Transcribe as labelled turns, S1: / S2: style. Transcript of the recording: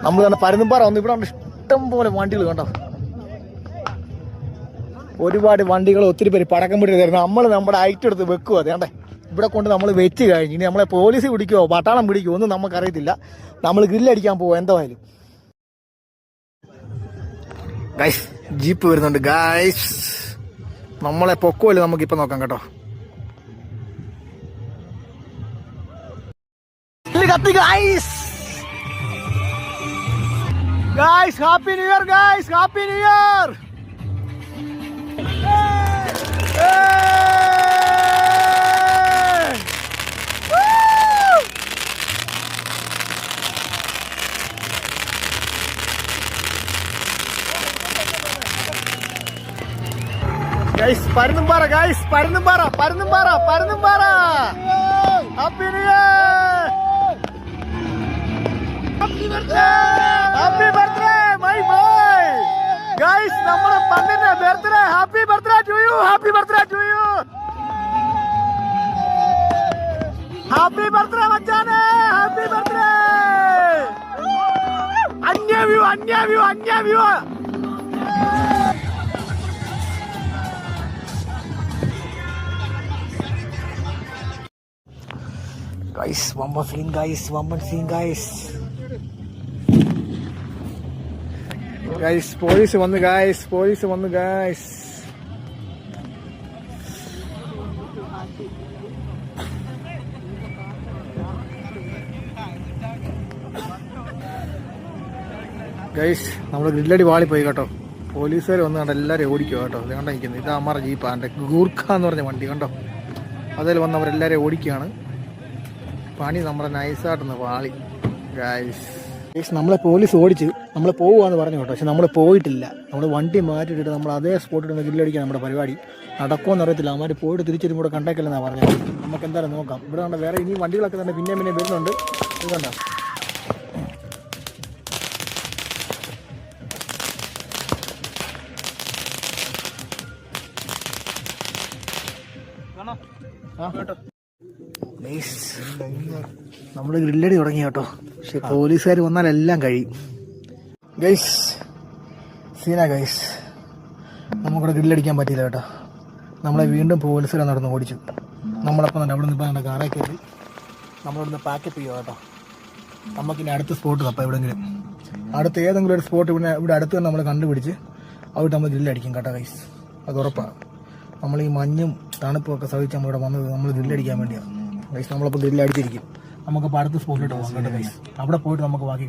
S1: നമ്മൾ കണ്ട പരുന്തുംപാറ വന്നു. ഇവിടെ ഇഷ്ടം പോലെ വണ്ടികൾ കണ്ടോ, ഒരുപാട് വണ്ടികൾ, ഒത്തിരി പേര് പടക്കം പിടി തരുന്നത്. നമ്മൾ നമ്മുടെ ഐറ്റം എടുത്ത് വെക്കുക. അതേണ്ടേ ഇവിടെ കൊണ്ട് നമ്മൾ വെച്ച് കഴിഞ്ഞ് ഇനി നമ്മളെ പോലീസ് പിടിക്കുമോ പട്ടാളം പിടിക്കുമോ ഒന്നും നമുക്കറിയത്തില്ല. നമ്മൾ ഗ്രില്ലടിക്കാൻ പോവാം എന്തായാലും. ഗൈസ് ജീപ്പ് വരുന്നുണ്ട് ഗൈസ്, നമ്മളെ പൊക്കോല് നമുക്കിപ്പോൾ നോക്കാം കേട്ടോ. കത്തി guys, guys happy new year guys, happy new year. Guys Parunthumpara, guys Parunthumpara, Parunthumpara, Parunthumpara. Happy new year, happy birthday my boy. Guys നമ്മുടെ പണ്ഡിന്റെ birthday, happy birthday to you, happy birthday to you, happy birthday മച്ചാനെ, happy birthday. അന്യ വ്യൂ, അന്യ വ്യൂ, അന്യ വ്യൂ. Guys, one more scene guys, one more scene guys. Guys, police വന്നു guys, പോലീസ് വന്നു guys. ഗൈസ് നമ്മൾ ഗ്രില്ലടി വാളിപ്പോയി കേട്ടോ. പോലീസുകാർ വന്ന് കണ്ടോ, എല്ലാവരും ഓടിക്കുക കേട്ടോ. ഇത് കണ്ടോ നിൽക്കുന്നത്, ഇത് അമ്മാറ ജീപ്പാണ്, ഗൂർഖ എന്ന് പറഞ്ഞ വണ്ടി കണ്ടോ. അതിൽ വന്നവരെല്ലാവരും ഓടിക്കുകയാണ്. പണി നമ്മുടെ നൈസായിട്ടൊന്ന് വാളി ഗൈസ്. നമ്മളെ പോലീസ് ഓടിച്ച് നമ്മൾ പോകുകയെന്ന് പറഞ്ഞു കേട്ടോ. പക്ഷെ നമ്മൾ പോയിട്ടില്ല. നമ്മൾ വണ്ടി മാറ്റിയിട്ട് നമ്മൾ അതേ സ്പോട്ടിൽ നിന്ന് ഗ്രില്ലടിക്കാൻ നമ്മുടെ പരിപാടി നടക്കുമെന്ന് അറിയത്തില്ല. അവന്മാർ പോയിട്ട് തിരിച്ചതും കൂടെ കണ്ടേക്കില്ലെന്നാണ് പറഞ്ഞത്. നമുക്ക് എന്തായാലും നോക്കാം. ഇവിടെ കണ്ട വേറെ ഇനി വണ്ടികളൊക്കെ തന്നെ പിന്നെ പിന്നെ വരുന്നുണ്ട്. ഇത് കണ്ടോ, നമ്മള് ഗ്രില്ലടി തുടങ്ങി കേട്ടോ. പക്ഷെ പോലീസുകാർ വന്നാൽ എല്ലാം കഴിയും ഗൈസ്. സീന ഗൈസ്, നമുക്കിവിടെ ഗ്രില്ലടിക്കാൻ പറ്റിയില്ല കേട്ടോ. നമ്മളെ വീണ്ടും പോലീസുകാർ നടന്ന് ഓടിച്ചു. നമ്മളപ്പം തന്നെ അവിടെ നിന്ന് ഇപ്പം കാറേ കയറി നമ്മളിവിടുന്ന് പാക്കപ്പ് ചെയ്യുക കേട്ടോ. നമുക്കിനി അടുത്ത സ്പോട്ട് തപ്പാം. എവിടെയെങ്കിലും അടുത്ത് ഏതെങ്കിലും ഒരു സ്പോട്ട് ഇവിടെ അടുത്ത് തന്നെ നമ്മൾ കണ്ടുപിടിച്ച് അവിടെ നമ്മൾ ഗ്രില്ലടിക്കും കേട്ടോ ഗൈസ്. അത് ഉറപ്പാണ്. നമ്മൾ ഈ മഞ്ഞും തണുപ്പും ഒക്കെ സഹിച്ച് നമ്മളിവിടെ വന്നത് നമ്മൾ ഗ്രില്ലടിക്കാൻ വേണ്ടിയാണ് ഗൈസ്. നമ്മളപ്പോൾ ഗ്രില്ലടിച്ചിരിക്കും. നമുക്കപ്പോൾ അടുത്ത സ്പോട്ടിലോട്ട് പോകാം കേട്ടോ ഗൈസ്. അവിടെ പോയിട്ട് നമുക്ക് ബാക്കി